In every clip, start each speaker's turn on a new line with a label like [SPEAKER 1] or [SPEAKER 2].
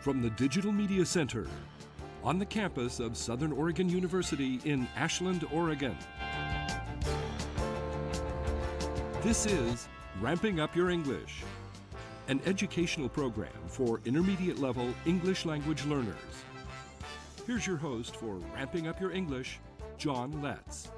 [SPEAKER 1] from the Digital Media Center on the campus of Southern Oregon University in Ashland, Oregon. This is Ramping Up Your English, an educational program for intermediate level English language learners. Here's your host for Ramping Up Your English, John Letts.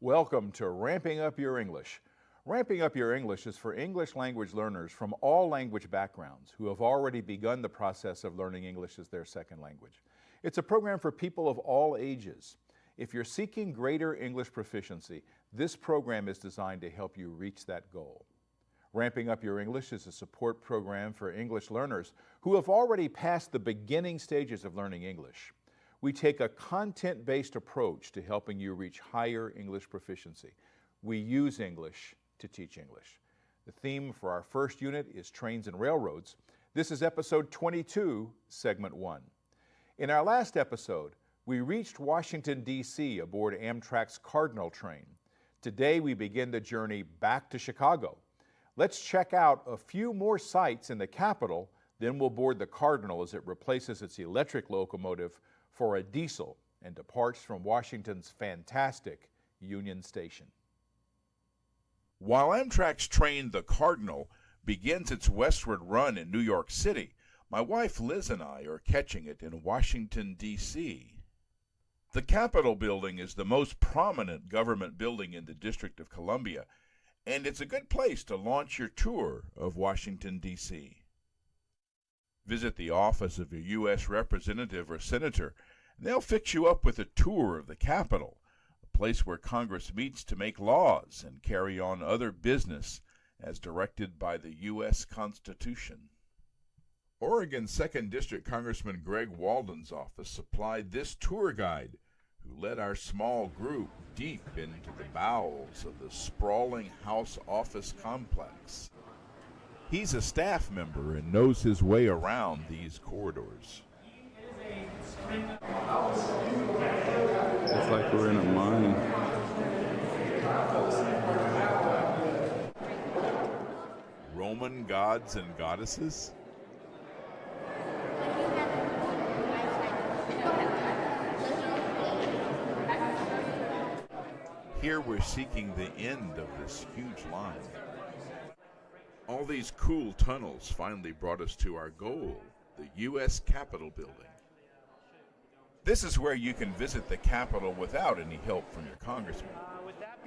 [SPEAKER 2] Welcome to Ramping Up Your English. Ramping Up Your English is for English language learners from all language backgrounds who have already begun the process of learning English as their second language. It's a program for people of all ages. If you're seeking greater English proficiency, this program is designed to help you reach that goal. Ramping Up Your English is a support program for English learners who have already passed the beginning stages of learning English. We take a content-based approach to helping you reach higher English proficiency. We use English to teach English. The theme for our first unit is trains and railroads. This is episode 22, segment 1. In our last episode, we reached Washington, D.C. aboard Amtrak's Cardinal train. Today, we begin the journey back to Chicago. Let's check out a few more sites in the capital, then we'll board the Cardinal as it replaces its electric locomotive for a diesel and departs from Washington's fantastic Union Station. While Amtrak's train, the Cardinal, begins its westward run in New York City, my wife Liz and I are catching it in Washington, D.C. The Capitol building is the most prominent government building in the District of Columbia, and it's a good place to launch your tour of Washington, D.C. Visit the office of a U.S. representative or senator, and they'll fix you up with a tour of the Capitol, a place where Congress meets to make laws and carry on other business as directed by the U.S. Constitution. Oregon 2nd District Congressman Greg Walden's office supplied this tour guide, who led our small group deep into the bowels of the sprawling House office complex. He's a staff member and knows his way around these corridors.
[SPEAKER 3] It's like we're in a mine.
[SPEAKER 2] Roman gods and goddesses? Here we're seeking the end of this huge line. All these cool tunnels finally brought us to our goal, the U.S. Capitol building. This is where you can visit the Capitol without any help from your congressman.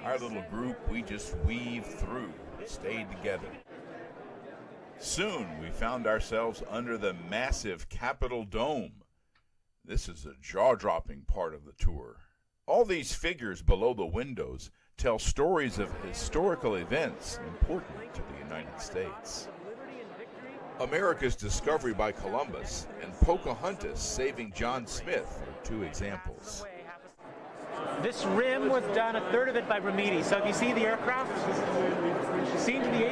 [SPEAKER 2] Our little group, we just weaved through, stayed together. Soon we found ourselves under the massive Capitol Dome. This is a jaw-dropping part of the tour. All these figures below the windows tell stories of historical events important to the United States. America's discovery by Columbus and Pocahontas saving John Smith are two examples.
[SPEAKER 4] This rim was done, a third of it by Remedi. So if you see the aircraft, seen to the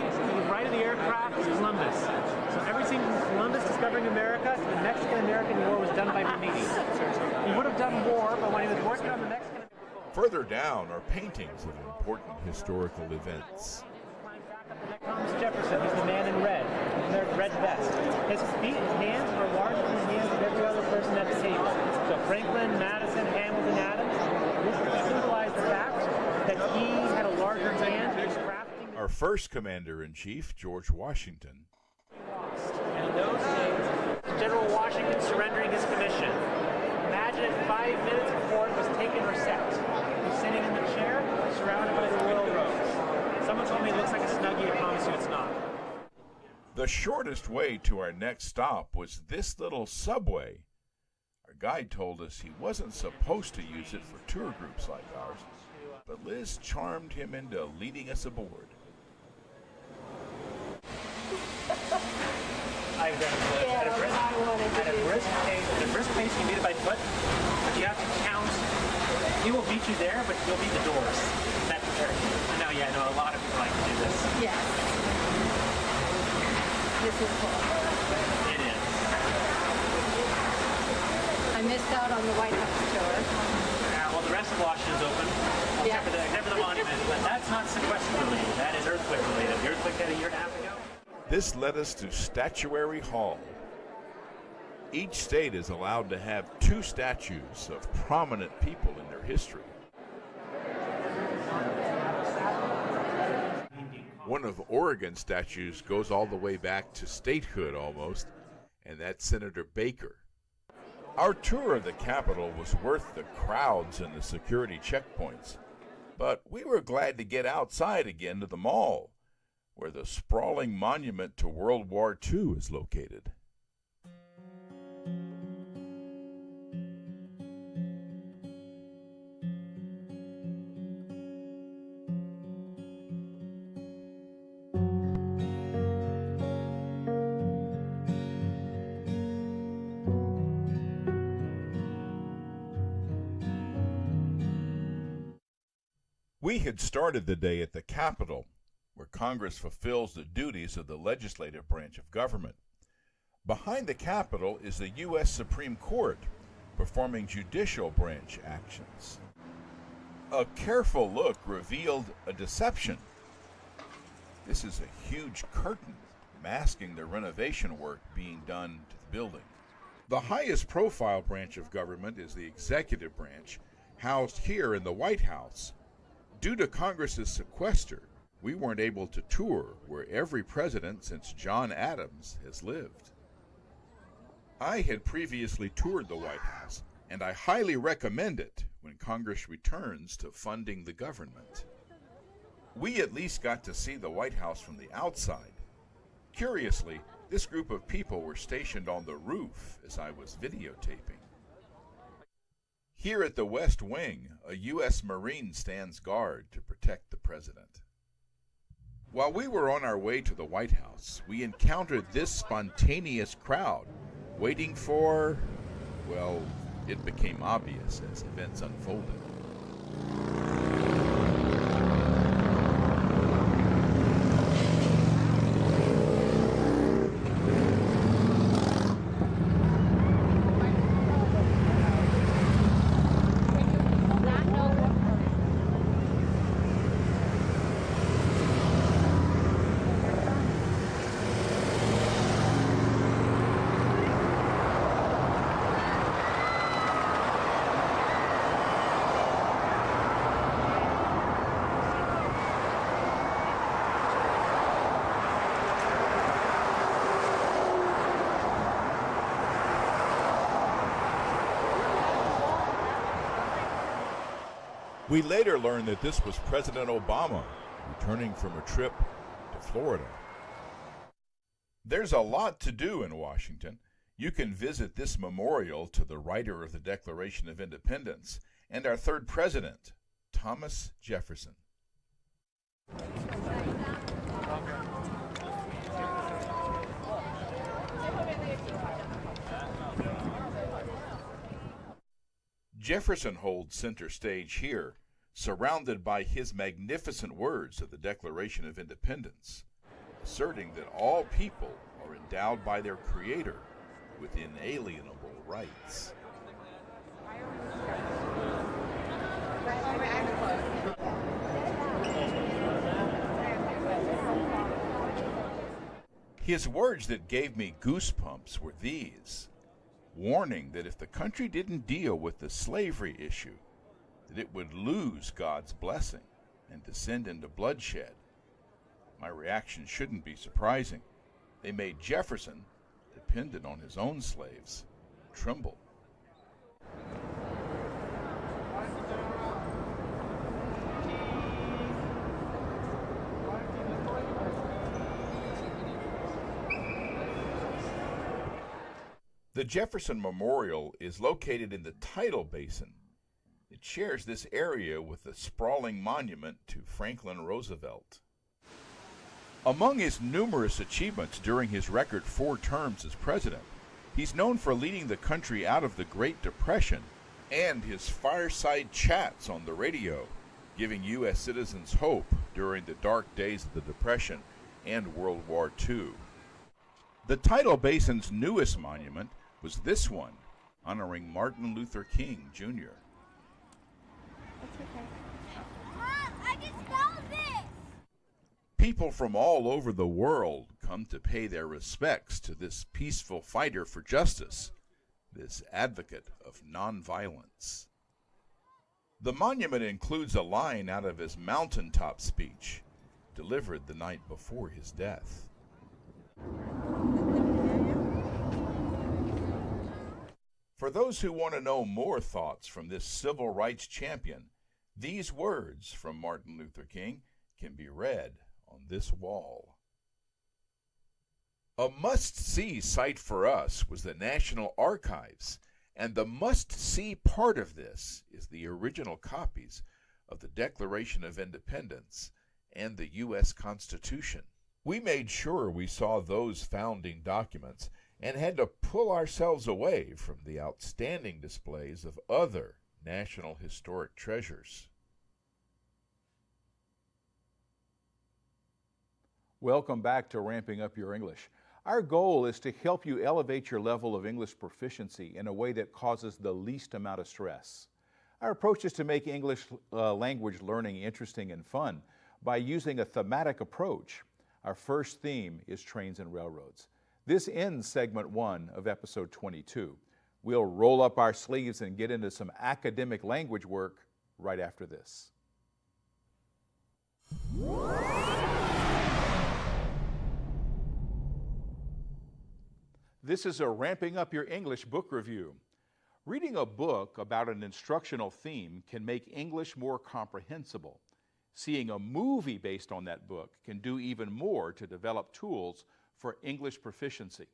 [SPEAKER 4] right of the aircraft is Columbus. So everything from Columbus discovering America to the Mexican-American War was done by Remedi. He would have done more, but when he was working on the Mexican...
[SPEAKER 2] Further down are paintings of important historical events.
[SPEAKER 4] Thomas Jefferson, he's the man in red, the red vest. His feet and hands are larger than the hands of every other person at the table. So Franklin, Madison, Hamilton, Adams, this symbolized the fact that he had a larger hand. He was crafting...
[SPEAKER 2] Our first commander-in-chief, George Washington.
[SPEAKER 4] And in those days, General Washington surrendering his commission. Imagine 5 minutes before it was taken or set. He's sitting in the chair, surrounded by the royal robes. Someone told me it looks like a Snuggie. I promise you it's not.
[SPEAKER 2] The shortest way to our next stop was this little subway. Our guide told us he wasn't supposed to use it for tour groups like ours, but Liz charmed him into leading us aboard.
[SPEAKER 4] I've done it at a brisk pace. You beat it by foot, but you have to count. He will beat you there, but you'll beat the doors. That's the trick. I know a lot of people like to do this.
[SPEAKER 5] Yes. This is cool.
[SPEAKER 4] It is.
[SPEAKER 5] I missed out on the White House tour.
[SPEAKER 4] Well, the rest rest of Washington's open, except for the monument, but that's not sequester related. That is earthquake related. The earthquake had a year and a half ago.
[SPEAKER 5] This led us to Statuary Hall. Each state is allowed to have 2 statues of prominent people in their history. One of Oregon's statues goes all the way back to statehood almost, and that's Senator Baker. Our tour of the Capitol was worth the crowds and the security checkpoints, but we were glad to get outside again to the mall, where the sprawling monument to World War II is located. We had started the day at the Capitol, where Congress fulfills the duties of the legislative branch of government. Behind the Capitol is the U.S. Supreme Court, performing judicial branch actions. A careful look revealed a deception. This is a huge curtain masking the renovation work being done to the building. The highest profile branch of government is the executive branch, housed here in the White House. Due to Congress's sequester, we weren't able to tour where every president since John Adams has lived. I had previously toured the White House, and I highly recommend it when Congress returns to funding the government. We at least got to see the White House from the outside. Curiously, this group of people were stationed on the roof as I was videotaping. Here at the West Wing, a U.S. Marine stands guard to protect the president. While we were on our way to the White House, we encountered this spontaneous crowd waiting for, well, it became obvious as events unfolded. We later learned that this was President Obama returning from a trip to Florida. There's a lot to do in Washington. You can visit this memorial to the writer of the Declaration of Independence and our third president, Thomas Jefferson. Jefferson holds center stage here, surrounded by his magnificent words of the Declaration of Independence, asserting that all people are endowed by their Creator with inalienable rights. His words that gave me goosebumps were these, warning that if the country didn't deal with the slavery issue, that it would lose God's blessing and descend into bloodshed. My reaction shouldn't be surprising. They made Jefferson, dependent on his own slaves, tremble. The Jefferson Memorial is located in the tidal basin. It shares this area with the sprawling monument to Franklin Roosevelt. Among his numerous achievements during his record 4 terms as president, he's known for leading the country out of the Great Depression and his fireside chats on the radio, giving U.S. citizens hope during the dark days of the Depression and World War II. The tidal basin's newest monument was this one, honoring Martin Luther King, Jr.
[SPEAKER 6] It's okay. Mom, I can spell this!
[SPEAKER 5] People from all over the world come to pay their respects to this peaceful fighter for justice, this advocate of nonviolence. The monument includes a line out of his mountaintop speech, delivered the night before his death. For those who want to know more thoughts from this civil rights champion, these words from Martin Luther King can be read on this wall. A must-see site for us was the National Archives, and the must-see part of this is the original copies of the Declaration of Independence and the U.S. Constitution. We made sure we saw those founding documents and had to pull ourselves away from the outstanding displays of other national historic treasures.
[SPEAKER 2] Welcome back to Ramping Up Your English. Our goal is to help you elevate your level of English proficiency in a way that causes the least amount of stress. Our approach is to make English language learning interesting and fun by using a thematic approach. Our first theme is trains and railroads. This ends segment 1 of episode 22. We'll roll up our sleeves and get into some academic language work right after this. This is a Ramping Up Your English book review. Reading a book about an instructional theme can make English more comprehensible. Seeing a movie based on that book can do even more to develop tools for English proficiency.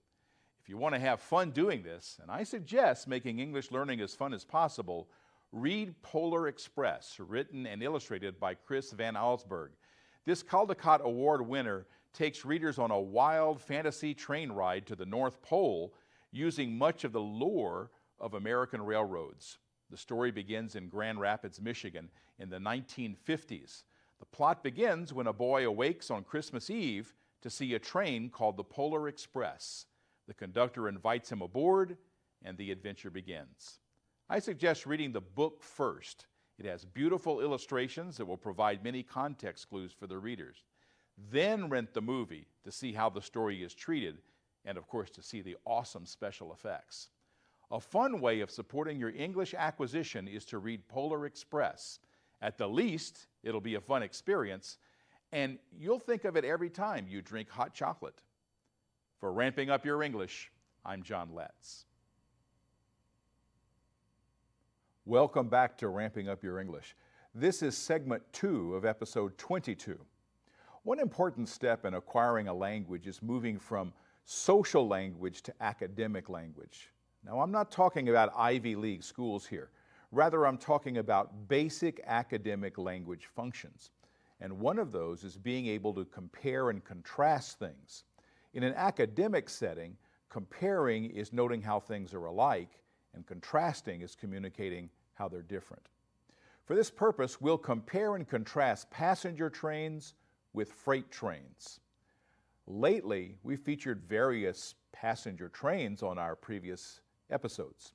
[SPEAKER 2] If you want to have fun doing this, and I suggest making English learning as fun as possible, read Polar Express, written and illustrated by Chris Van Allsburg. This Caldecott Award winner takes readers on a wild fantasy train ride to the North Pole using much of the lore of American railroads. The story begins in Grand Rapids, Michigan in the 1950s. The plot begins when a boy awakes on Christmas Eve to see a train called the Polar Express. The conductor invites him aboard, and the adventure begins. I suggest reading the book first. It has beautiful illustrations that will provide many context clues for the readers. Then rent the movie to see how the story is treated, and of course to see the awesome special effects. A fun way of supporting your English acquisition is to read Polar Express. At the least, it'll be a fun experience, and you'll think of it every time you drink hot chocolate. For Ramping Up Your English, I'm John Letts. Welcome back to Ramping Up Your English. This is segment 2 of episode 22. One important step in acquiring a language is moving from social language to academic language. Now, I'm not talking about Ivy League schools here. Rather, I'm talking about basic academic language functions. And one of those is being able to compare and contrast things. In an academic setting, comparing is noting how things are alike, and contrasting is communicating how they're different. For this purpose, we'll compare and contrast passenger trains with freight trains. Lately, we featured various passenger trains on our previous episodes.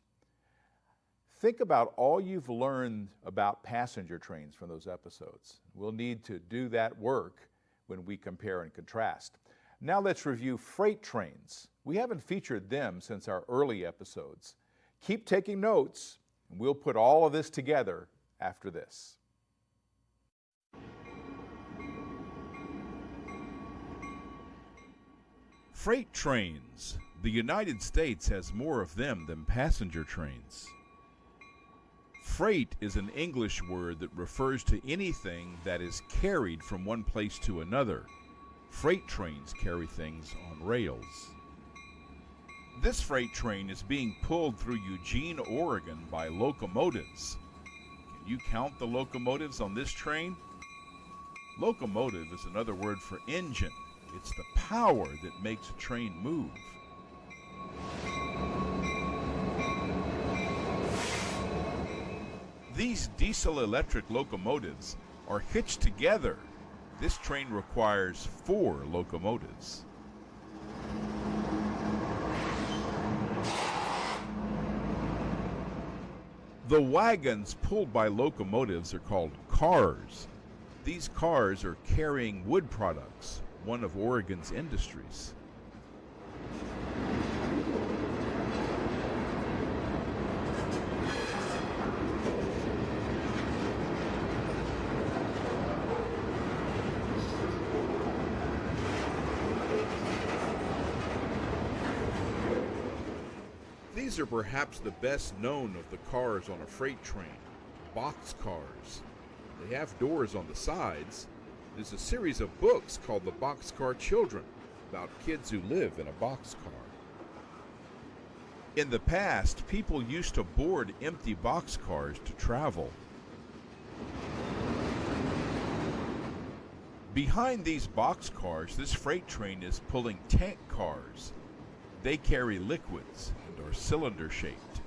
[SPEAKER 2] Think about all you've learned about passenger trains from those episodes. We'll need to do that work when we compare and contrast. Now let's review freight trains. We haven't featured them since our early episodes. Keep taking notes, and we'll put all of this together after this.
[SPEAKER 5] Freight trains. The United States has more of them than passenger trains. Freight is an English word that refers to anything that is carried from one place to another. Freight trains carry things on rails. This freight train is being pulled through Eugene, Oregon by locomotives. Can you count the locomotives on this train? Locomotive is another word for engine. It's the power that makes a train move. These diesel-electric locomotives are hitched together. This train requires 4 locomotives. The wagons pulled by locomotives are called cars. These cars are carrying wood products, one of Oregon's industries. These are perhaps the best known of the cars on a freight train, box cars. They have doors on the sides. There's a series of books called The Boxcar Children, about kids who live in a boxcar. In the past, people used to board empty boxcars to travel. Behind these boxcars, this freight train is pulling tank cars. They carry liquids and are cylinder-shaped.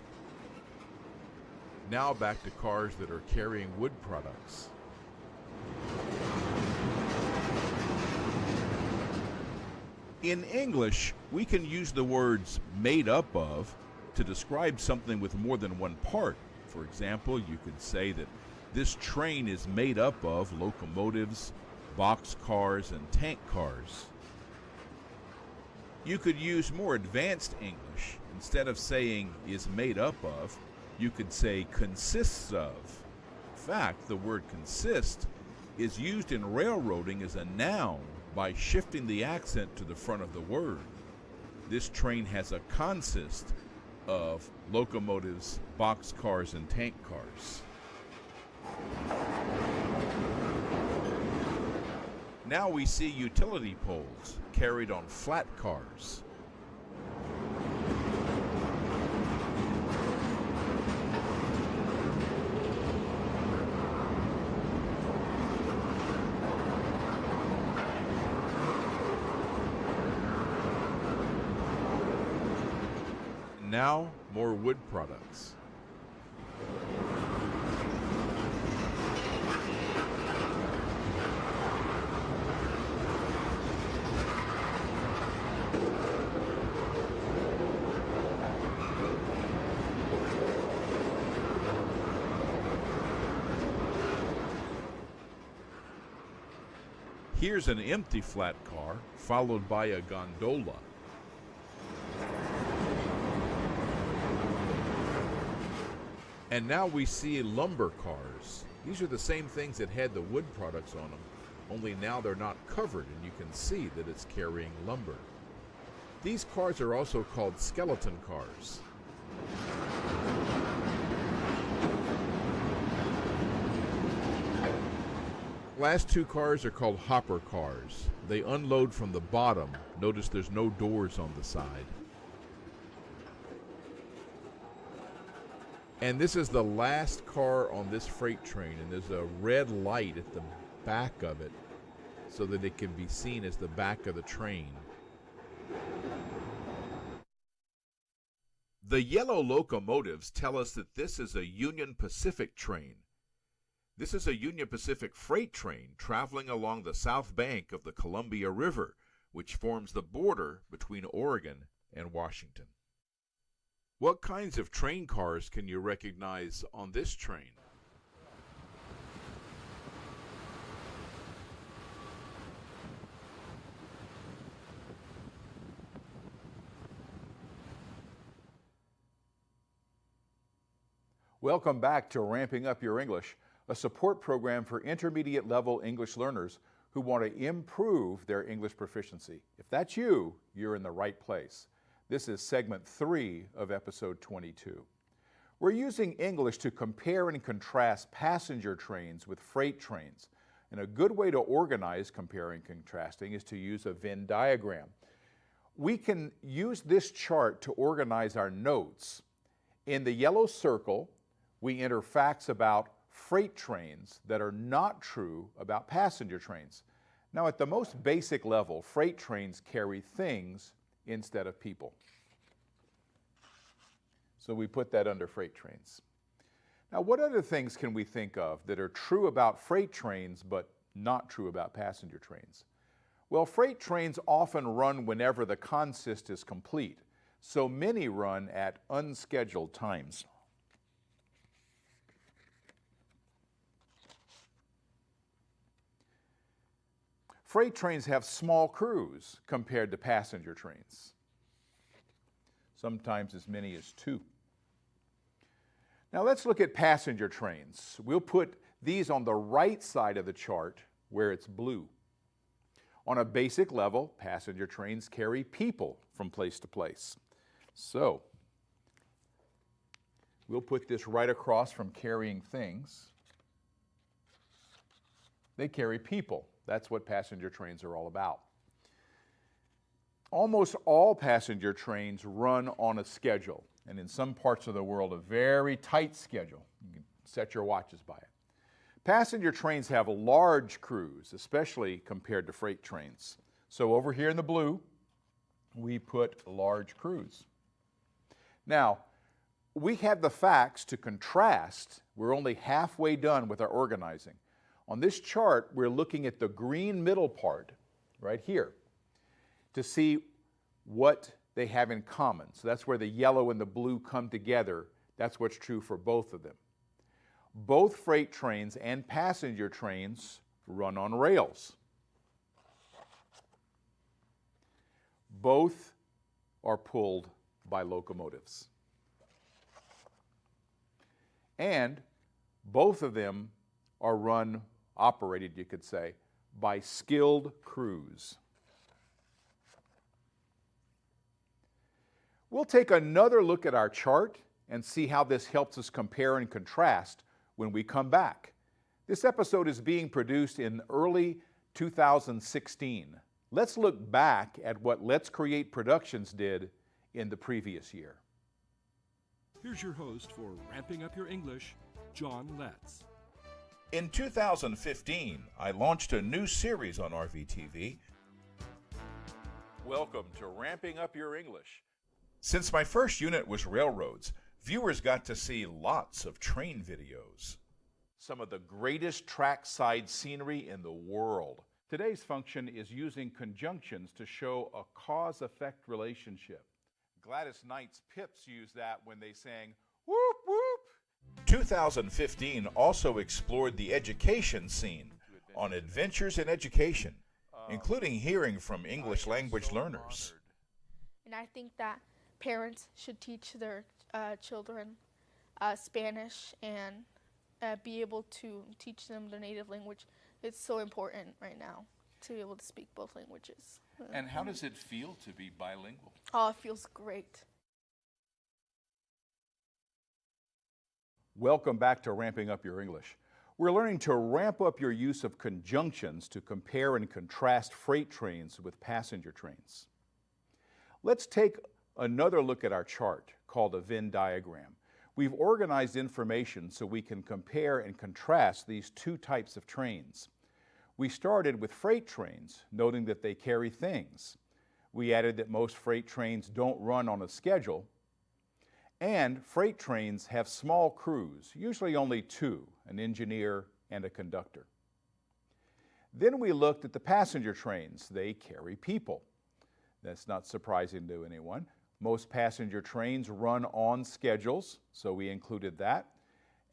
[SPEAKER 5] Now back to cars that are carrying wood products. In English, we can use the words made up of to describe something with more than one part. For example, you could say that this train is made up of locomotives, boxcars, and tank cars. You could use more advanced English. Instead of saying is made up of, you could say consists of. In fact, the word consist is used in railroading as a noun by shifting the accent to the front of the word. This train has a consist of locomotives, boxcars, and tank cars. Now we see utility poles carried on flat cars. Now, more wood products. Here's an empty flat car, followed by a gondola. And now we see lumber cars. These are the same things that had the wood products on them, only now they're not covered and you can see that it's carrying lumber. These cars are also called skeleton cars. Last two cars are called hopper cars. They unload from the bottom. Notice there's no doors on the side. And this is the last car on this freight train, and there's a red light at the back of it so that it can be seen as the back of the train. The yellow locomotives tell us that this is a Union Pacific train. This is a Union Pacific freight train traveling along the south bank of the Columbia River, which forms the border between Oregon and Washington. What kinds of train cars can you recognize on this train?
[SPEAKER 2] Welcome back to Ramping Up Your English, a support program for intermediate level English learners who want to improve their English proficiency. If that's you, you're in the right place. This is segment 3 of episode 22. We're using English to compare and contrast passenger trains with freight trains. And a good way to organize comparing and contrasting is to use a Venn diagram. We can use this chart to organize our notes. In the yellow circle, we enter facts about freight trains that are not true about passenger trains. Now, at the most basic level, freight trains carry things instead of people. So we put that under freight trains. Now, what other things can we think of that are true about freight trains but not true about passenger trains? Well, freight trains often run whenever the consist is complete, so many run at unscheduled times. Freight trains have small crews compared to passenger trains, sometimes as many as 2. Now let's look at passenger trains. We'll put these on the right side of the chart where it's blue. On a basic level, passenger trains carry people from place to place. So we'll put this right across from carrying things. They carry people. That's what passenger trains are all about. Almost all passenger trains run on a schedule, and in some parts of the world, a very tight schedule. You can set your watches by it. Passenger trains have large crews, especially compared to freight trains. So over here in the blue, we put large crews. Now, we have the facts to contrast. We're only halfway done with our organizing. On this chart, we're looking at the green middle part right here to see what they have in common. So that's where the yellow and the blue come together. That's what's true for both of them. Both freight trains and passenger trains run on rails. Both are pulled by locomotives. And both of them are operated, you could say, by skilled crews. We'll take another look at our chart and see how this helps us compare and contrast when we come back. This episode is being produced in early 2016. Let's look back at what Let's Create Productions did in the previous year.
[SPEAKER 1] Here's your host for Ramping Up Your English, John Letts.
[SPEAKER 5] In 2015, I launched a new series on RVTV.
[SPEAKER 2] Welcome to Ramping Up Your English.
[SPEAKER 5] Since my first unit was railroads, viewers got to see lots of train videos.
[SPEAKER 2] Some of the greatest trackside scenery in the world. Today's function is using conjunctions to show a cause-effect relationship. Gladys Knight's Pips used that when they sang, whoop, whoop.
[SPEAKER 5] 2015 also explored the education scene on Adventures in Education, including hearing from English language learners.
[SPEAKER 7] And I think that parents should teach their children Spanish and be able to teach them their native language. It's so important right now to be able to speak both languages.
[SPEAKER 2] And how does it feel to be bilingual?
[SPEAKER 7] Oh, it feels great.
[SPEAKER 2] Welcome back to Ramping Up Your English. We're learning to ramp up your use of conjunctions to compare and contrast freight trains with passenger trains. Let's take another look at our chart called a Venn diagram. We've organized information so we can compare and contrast these two types of trains. We started with freight trains, noting that they carry things. We added that most freight trains don't run on a schedule. And freight trains have small crews, usually only 2, an engineer and a conductor. Then we looked at the passenger trains. They carry people. That's not surprising to anyone. Most passenger trains run on schedules, so we included that.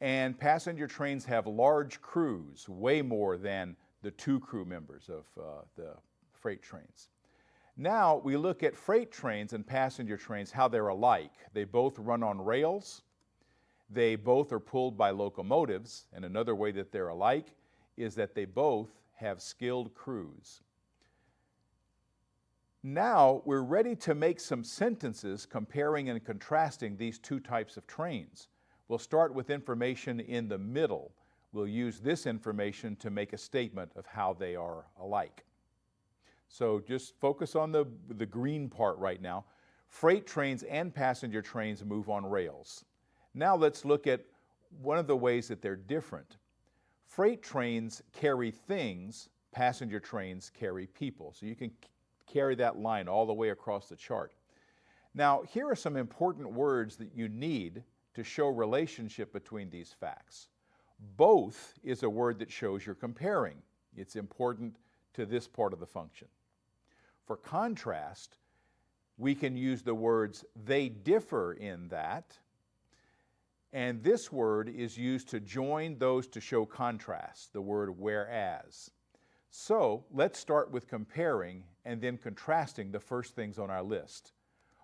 [SPEAKER 2] And passenger trains have large crews, way more than the 2 crew members of the freight trains. Now we look at freight trains and passenger trains, how they're alike. They both run on rails. They both are pulled by locomotives. And another way that they're alike is that they both have skilled crews. Now we're ready to make some sentences comparing and contrasting these two types of trains. We'll start with information in the middle. We'll use this information to make a statement of how they are alike. So just focus on the green part right now. Freight trains and passenger trains move on rails. Now let's look at one of the ways that they're different. Freight trains carry things, passenger trains carry people. So you can carry that line all the way across the chart. Now here are some important words that you need to show relationship between these facts. Both is a word that shows you're comparing. It's important to this part of the function. For contrast, we can use the words they differ in that, and this word is used to join those to show contrast, the word whereas. So let's start with comparing and then contrasting the first things on our list.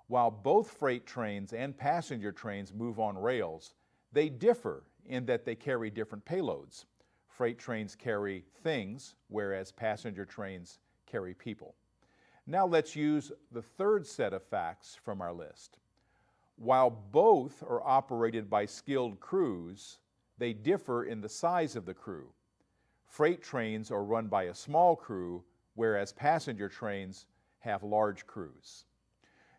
[SPEAKER 2] While both freight trains and passenger trains move on rails, they differ in that they carry different payloads. Freight trains carry things, whereas passenger trains carry people. Now let's use the third set of facts from our list. While both are operated by skilled crews, they differ in the size of the crew. Freight trains are run by a small crew, whereas passenger trains have large crews.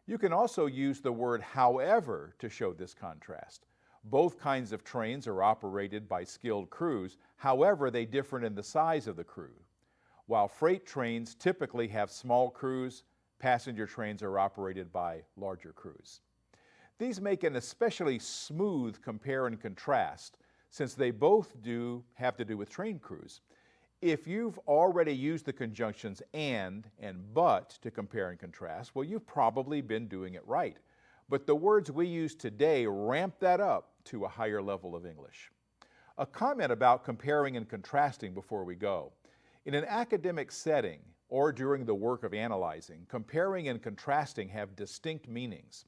[SPEAKER 2] You can also use the word however to show this contrast. Both kinds of trains are operated by skilled crews, however they differ in the size of the crew. While freight trains typically have small crews, passenger trains are operated by larger crews. These make an especially smooth compare and contrast since they both have to do with train crews. If you've already used the conjunctions and but to compare and contrast, well, you've probably been doing it right. But the words we use today ramp that up to a higher level of English. A comment about comparing and contrasting before we go. In an academic setting or during the work of analyzing, comparing and contrasting have distinct meanings.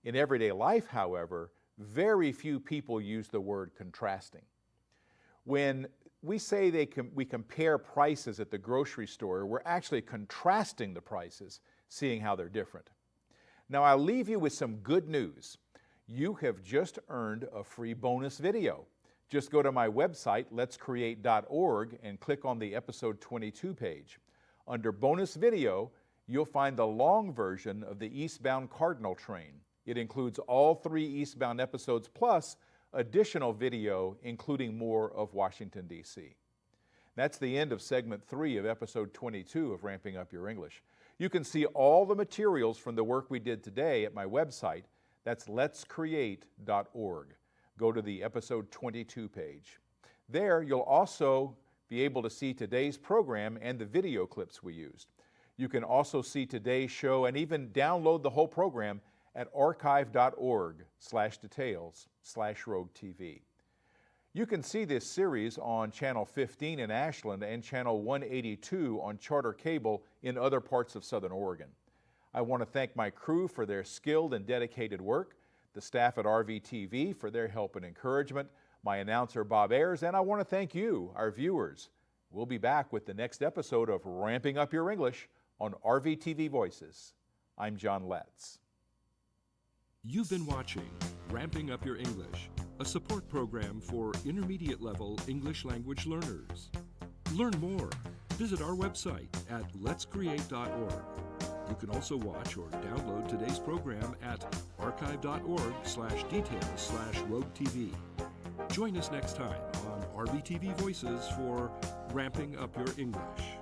[SPEAKER 2] In everyday life, however, very few people use the word contrasting. When we say we compare prices at the grocery store, we're actually contrasting the prices, seeing how they're different. Now I'll leave you with some good news. You have just earned a free bonus video. Just go to my website, letscreate.org, and click on the episode 22 page. Under bonus video, you'll find the long version of the eastbound Cardinal train. It includes all 3 eastbound episodes plus additional video, including more of Washington, D.C. That's the end of segment 3 of episode 22 of Ramping Up Your English. You can see all the materials from the work we did today at my website. That's letscreate.org. Go to the episode 22 page. There, you'll also be able to see today's program and the video clips we used. You can also see today's show and even download the whole program at archive.org/details/RogueTV. You can see this series on Channel 15 in Ashland and Channel 182 on Charter Cable in other parts of Southern Oregon. I want to thank my crew for their skilled and dedicated work, the staff at RVTV for their help and encouragement, my announcer Bob Ayers, and I want to thank you, our viewers. We'll be back with the next episode of Ramping Up Your English on RVTV Voices. I'm John Letts.
[SPEAKER 1] You've been watching Ramping Up Your English, a support program for intermediate level English language learners. Learn more. Visit our website at letscreate.org. You can also watch or download today's program at archive.org/details/RogueTV. Join us next time on RVTV Voices for Ramping Up Your English.